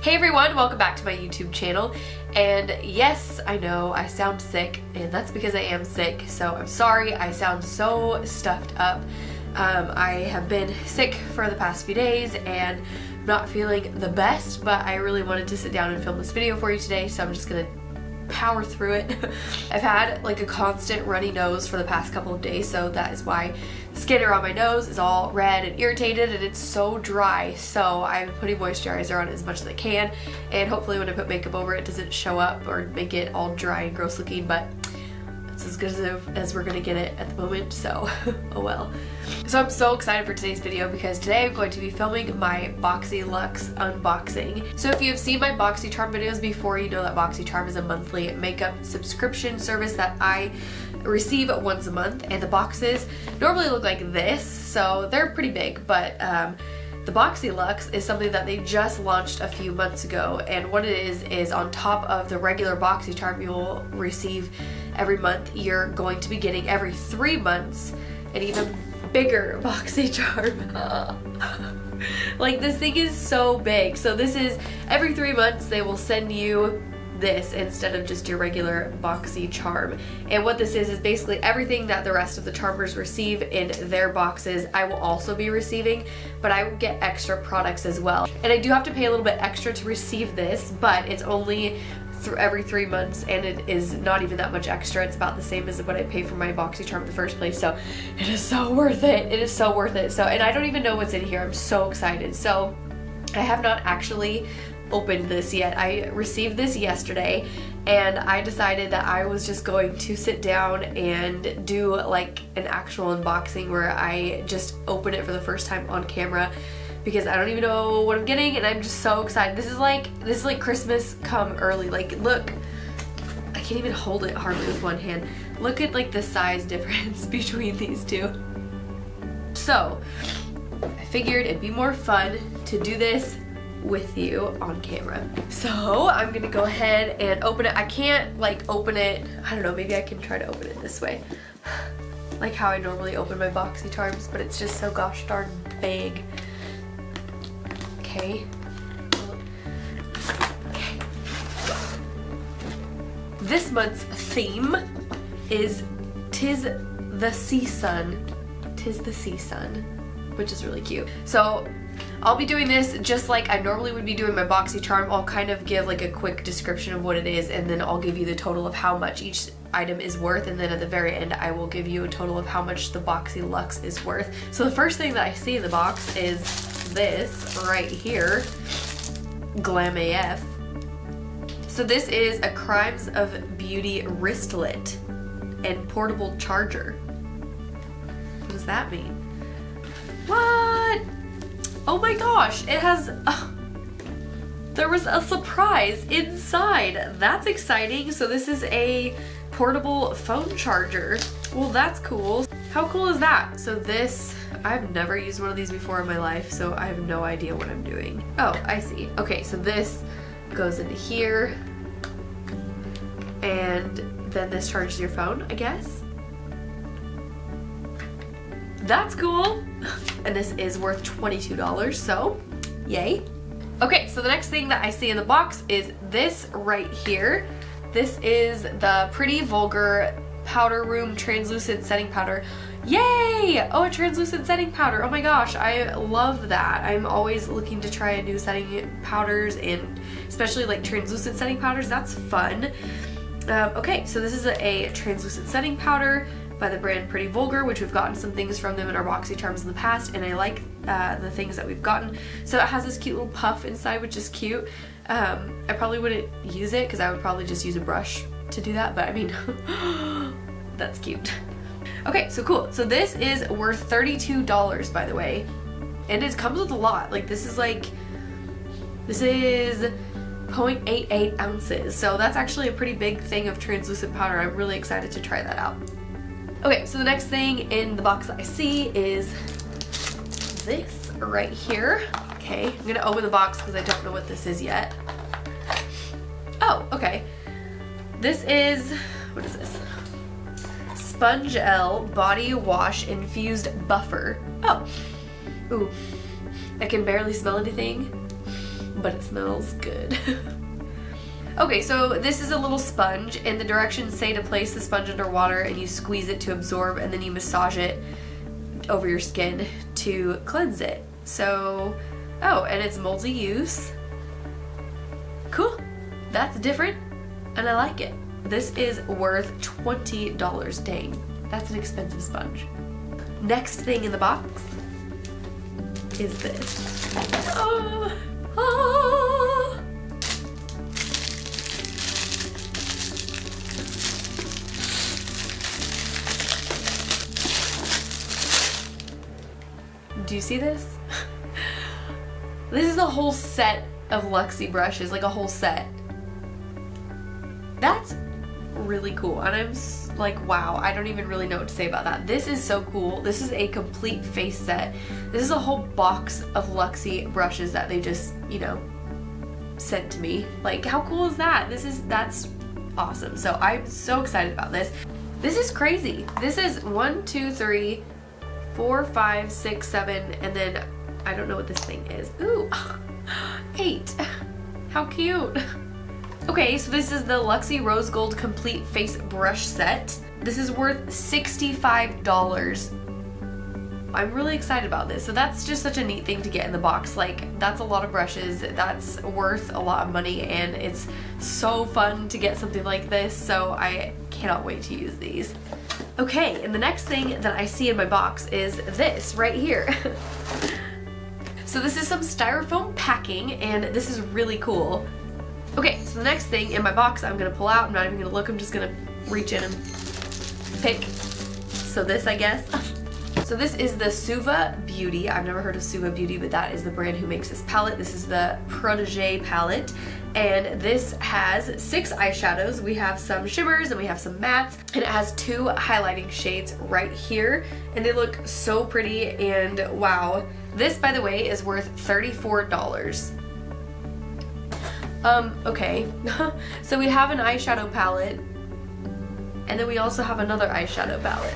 Hey everyone, welcome back to my YouTube channel. And yes, I know I sound sick, and that's because I am sick, so I'm sorry I sound so stuffed up. I have been sick for the past few days and not feeling the best, but I really wanted to sit down and film this video for you today, so I'm just gonna power through it. I've had like a constant runny nose for the past couple of days, so that is why the skin around my nose is all red and irritated and it's so dry. So I'm putting moisturizer on it as much as I can, and hopefully when I put makeup over it doesn't show up or make it all dry and gross looking, but it's as good as we're gonna get it at the moment, so oh well. So I'm so excited for today's video because today I'm going to be filming my BoxyLuxe unboxing. So if you have seen my BoxyCharm videos before, you know that BoxyCharm is a monthly makeup subscription service that I receive once a month, and the boxes normally look like this, so they're pretty big, but the BoxyLuxe is something that they just launched a few months ago, and what it is on top of the regular BoxyCharm you'll receive every month, you're going to be getting every 3 months an even bigger BoxyCharm. Like, this thing is so big. So this is every 3 months they will send you this instead of just your regular BoxyCharm. And what this is basically everything that the rest of the charmers receive in their boxes I will also be receiving, but I will get extra products as well. And I do have to pay a little bit extra to receive this, but it's only every 3 months, and it is not even that much extra. It's about the same as what I pay for my BoxyCharm in the first place, so it is so worth it. It is so worth it. So, and I don't even know what's in here. I'm so excited. So I have not actually opened this yet. I received this yesterday, and I decided that I was just going to sit down and do like an actual unboxing where I just open it for the first time on camera, because I don't even know what I'm getting and I'm just so excited. This is like Christmas come early. Like, look, I can't even hold it hardly with one hand. Look at like the size difference between these two. So I figured it'd be more fun to do this with you on camera. So I'm gonna go ahead and open it. I can't like open it, I don't know, maybe I can try to open it this way, like how I normally open my BoxyCharms, but it's just so gosh darn big. Okay. Okay. This month's theme is Tis the Sea Sun. Tis the Sea Sun, which is really cute. So I'll be doing this just like I normally would be doing my BoxyCharm. I'll kind of give like a quick description of what it is, and then I'll give you the total of how much each item is worth, and then at the very end I will give you a total of how much the BoxyLuxe is worth. So the first thing that I see in the box is this right here, Glam AF. So this is a Crimes of Beauty wristlet and portable charger. What does that mean? What? Oh my gosh, it has, there was a surprise inside. That's exciting. So this is a portable phone charger. Well, that's cool. How cool is that? So this, I've never used one of these before in my life, so I have no idea what I'm doing. Oh, I see. Okay, so this goes into here, and then this charges your phone, I guess. That's cool. And this is worth $22, so yay. Okay, so the next thing that I see in the box is this right here. This is the Pretty Vulgar Powder Room Translucent Setting Powder. Yay! Oh, a translucent setting powder. Oh my gosh, I love that. I'm always looking to try new setting powders, and especially like translucent setting powders. That's fun. Okay, so this is a translucent setting powder by the brand Pretty Vulgar, which we've gotten some things from them in our BoxyCharms in the past, and I like the things that we've gotten. So it has this cute little puff inside, which is cute. I probably wouldn't use it because I would probably just use a brush to do that, but I mean, that's cute. Okay, so cool. So this is worth $32, by the way, and it comes with a lot. Like, this is 0.88 ounces, so that's actually a pretty big thing of translucent powder. I'm really excited to try that out. Okay, so the next thing in the box that I see is this right here. Okay, I'm gonna open the box because I don't know what this is yet. Oh, okay. This is, what is this? Sponge L Body Wash Infused Buffer. Oh, ooh, I can barely smell anything, but it smells good. Okay, so this is a little sponge, and the directions say to place the sponge under water and you squeeze it to absorb, and then you massage it over your skin to cleanse it. So, oh, and it's multi-use. Cool. That's different, and I like it. This is worth $20. Dang, that's an expensive sponge. Next thing in the box is this. Oh, oh. Do you see this? This is a whole set of Luxie brushes, like a whole set. That's really cool, and I'm like, wow, I don't even really know what to say about that. This is so cool. This is a complete face set. This is a whole box of Luxie brushes that they just, you know, sent to me. Like, how cool is that? That's awesome. So I'm so excited about this. This is crazy. This is 1, 2, 3, 4, 5, 6, 7, and then I don't know what this thing is. Ooh, 8. How cute. Okay, so this is the Luxie Rose Gold Complete Face Brush Set. This is worth $65. I'm really excited about this. So that's just such a neat thing to get in the box. Like, that's a lot of brushes. That's worth a lot of money, and it's so fun to get something like this. So I cannot wait to use these. Okay, and the next thing that I see in my box is this right here. So this is some styrofoam packing, and this is really cool. Okay, so the next thing in my box I'm gonna pull out. I'm not even gonna look, I'm just gonna reach in and pick. So this, I guess. So this is the Suva Beauty. I've never heard of Suva Beauty, but that is the brand who makes this palette. This is the Protege palette, and this has 6 eyeshadows. We have some shimmers and we have some mattes, and it has 2 highlighting shades right here, and they look so pretty, and wow. This, by the way, is worth $34. Okay. So we have an eyeshadow palette, and then we also have another eyeshadow palette.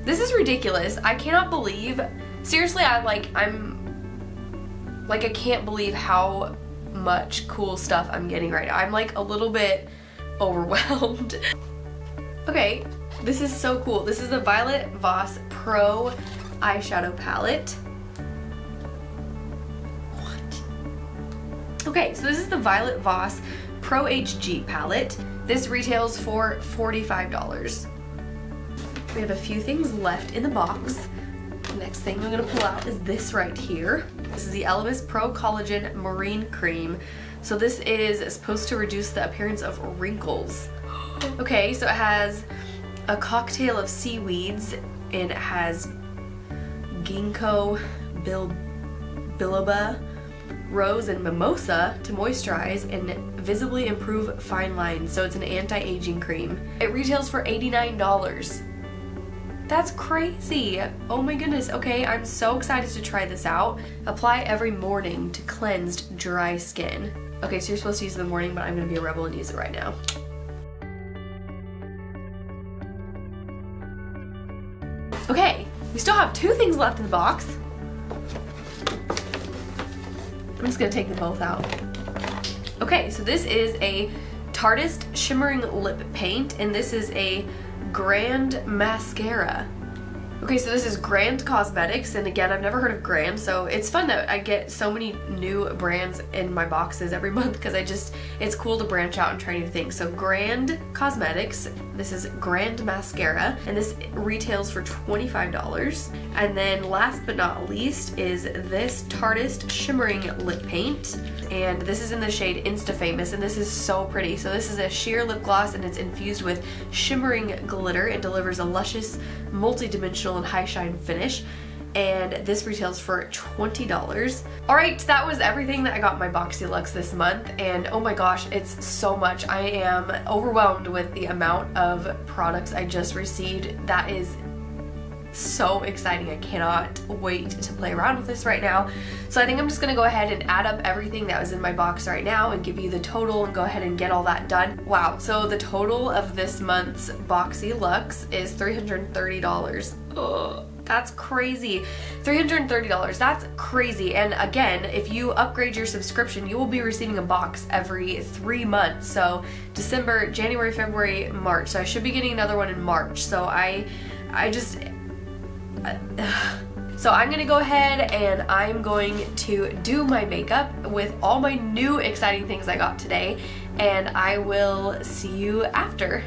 This is ridiculous. I cannot believe, seriously, I can't believe how much cool stuff I'm getting right now. I'm like a little bit overwhelmed. Okay, this is so cool. This is the Violet Voss Pro eyeshadow palette. Okay, so this is the Violet Voss Pro HG palette. This retails for $45. We have a few things left in the box. The next thing I'm gonna pull out is this right here. This is the Elemis Pro Collagen Marine Cream. So this is supposed to reduce the appearance of wrinkles. Okay, so it has a cocktail of seaweeds, and it has ginkgo biloba, rose, and mimosa to moisturize and visibly improve fine lines. So it's an anti-aging cream. It retails for $89. That's crazy. Oh my goodness. Okay, I'm so excited to try this out. Apply every morning to cleansed, dry skin. Okay, so you're supposed to use it in the morning, but I'm gonna be a rebel and use it right now. Okay, we still have 2 things left in the box. I'm just gonna take them both out. Okay, so this is a Tartist Shimmering Lip Paint, and this is a Grand Mascara. Okay, so this is Grand Cosmetics, and again, I've never heard of Grand, so it's fun that I get so many new brands in my boxes every month, because it's cool to branch out and try new things. So Grand Cosmetics, this is Grand Mascara, and this retails for $25. And then last but not least is this Tartist Shimmering Lip Paint, and this is in the shade Insta Famous, and this is so pretty. So this is a sheer lip gloss, and it's infused with shimmering glitter. It delivers a luscious, multi-dimensional and high shine finish, and this retails for $20. Alright, that was everything that I got in my BoxyLuxe this month, and oh my gosh, it's so much. I am overwhelmed with the amount of products I just received. That is so exciting. I cannot wait to play around with this right now. So I think I'm just gonna go ahead and add up everything that was in my box right now and give you the total and go ahead and get all that done. Wow, so the total of this month's BoxyLuxe is $330. Ugh. That's crazy. $330, that's crazy. And again, if you upgrade your subscription, you will be receiving a box every 3 months. So December, January, February, March. So I should be getting another one in March. So So I'm gonna go ahead and I'm going to do my makeup with all my new exciting things I got today, and I will see you after.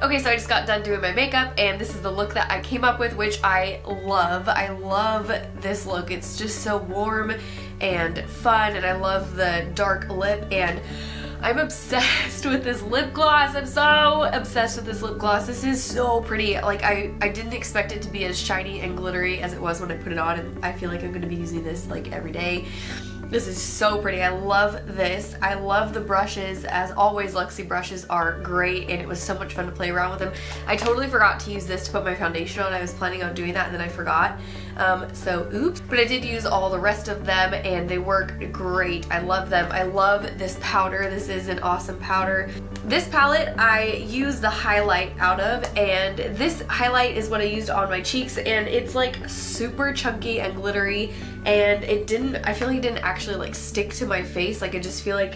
Okay, so I just got done doing my makeup, and this is the look that I came up with, which I love. I love this look. It's just so warm and fun, and I love the dark lip, and I'm obsessed with this lip gloss. I'm so obsessed with this lip gloss. This is so pretty. Like, I didn't expect it to be as shiny and glittery as it was when I put it on, and I feel like I'm gonna be using this like every day. This is so pretty. I love this. I love the brushes. As always, Luxe brushes are great, and it was so much fun to play around with them. I totally forgot to use this to put my foundation on. I was planning on doing that, and then I forgot. So oops. But I did use all the rest of them and they work great. I love them. I love this powder. This is an awesome powder. This palette I use the highlight out of, and this highlight is what I used on my cheeks, and it's like super chunky and glittery, and I feel like it didn't actually like stick to my face. Like I just feel like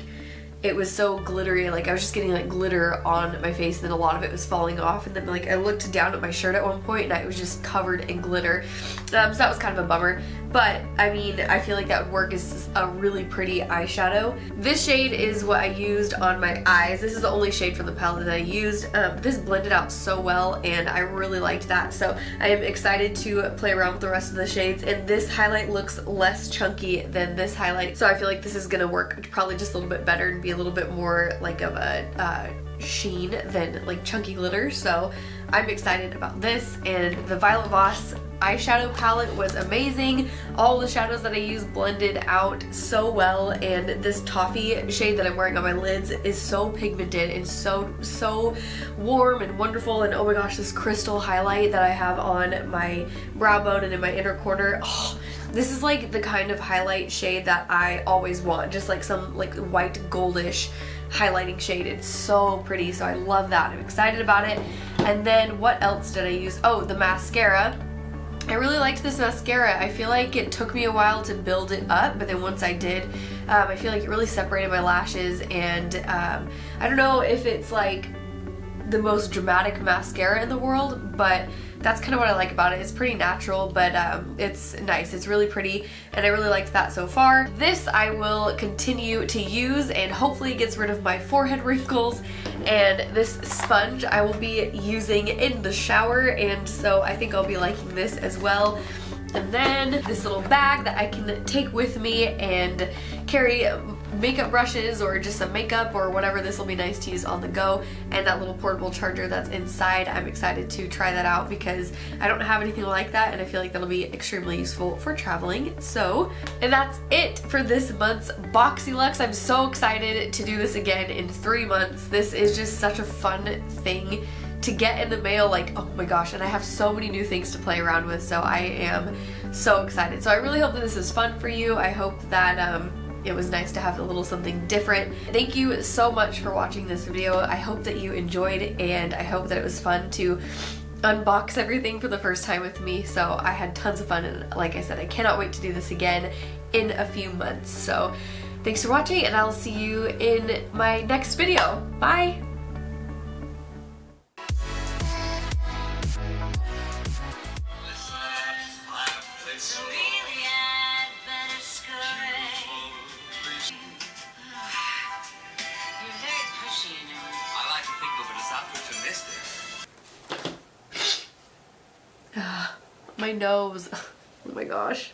it was so glittery, like I was just getting like glitter on my face, and then a lot of it was falling off, and then like I looked down at my shirt at one point and it was just covered in glitter. So that was kind of a bummer, but I mean, I feel like that would work as a really pretty eyeshadow. This shade is what I used on my eyes. This is the only shade from the palette that I used. This blended out so well and I really liked that, so I am excited to play around with the rest of the shades, and this highlight looks less chunky than this highlight, so I feel like this is gonna work probably just a little bit better and be a little bit more like of a sheen than like chunky glitter. So I'm excited about this. And the Violet Voss eyeshadow palette was amazing. All the shadows that I used blended out so well, and this toffee shade that I'm wearing on my lids is so pigmented and so warm and wonderful. And oh my gosh, this crystal highlight that I have on my brow bone and in my inner corner, oh, this is like the kind of highlight shade that I always want, just like some like white goldish highlighting shade. It's so pretty, so I love that. I'm excited about it. And then what else did I use? Oh, the mascara. I really liked this mascara. I feel like it took me a while to build it up, but then once I did, I feel like it really separated my lashes, and I don't know if it's like the most dramatic mascara in the world, but that's kind of what I like about it. It's pretty natural, but it's nice. It's really pretty, and I really liked that so far. This I will continue to use, and hopefully it gets rid of my forehead wrinkles. And this sponge I will be using in the shower, and so I think I'll be liking this as well. And then this little bag that I can take with me and carry makeup brushes or just some makeup or whatever. This will be nice to use on the go. And that little portable charger that's inside, I'm excited to try that out because I don't have anything like that, and I feel like that'll be extremely useful for traveling. So, and that's it for this month's BoxyLuxe. I'm so excited to do this again in 3 months. This is just such a fun thing to get in the mail, like, oh my gosh, and I have so many new things to play around with, so I am so excited. So I really hope that this is fun for you. I hope that it was nice to have a little something different. Thank you so much for watching this video. I hope that you enjoyed, and I hope that it was fun to unbox everything for the first time with me. So I had tons of fun, and like I said, I cannot wait to do this again in a few months. So thanks for watching, and I'll see you in my next video. Bye! My nose. Oh my gosh.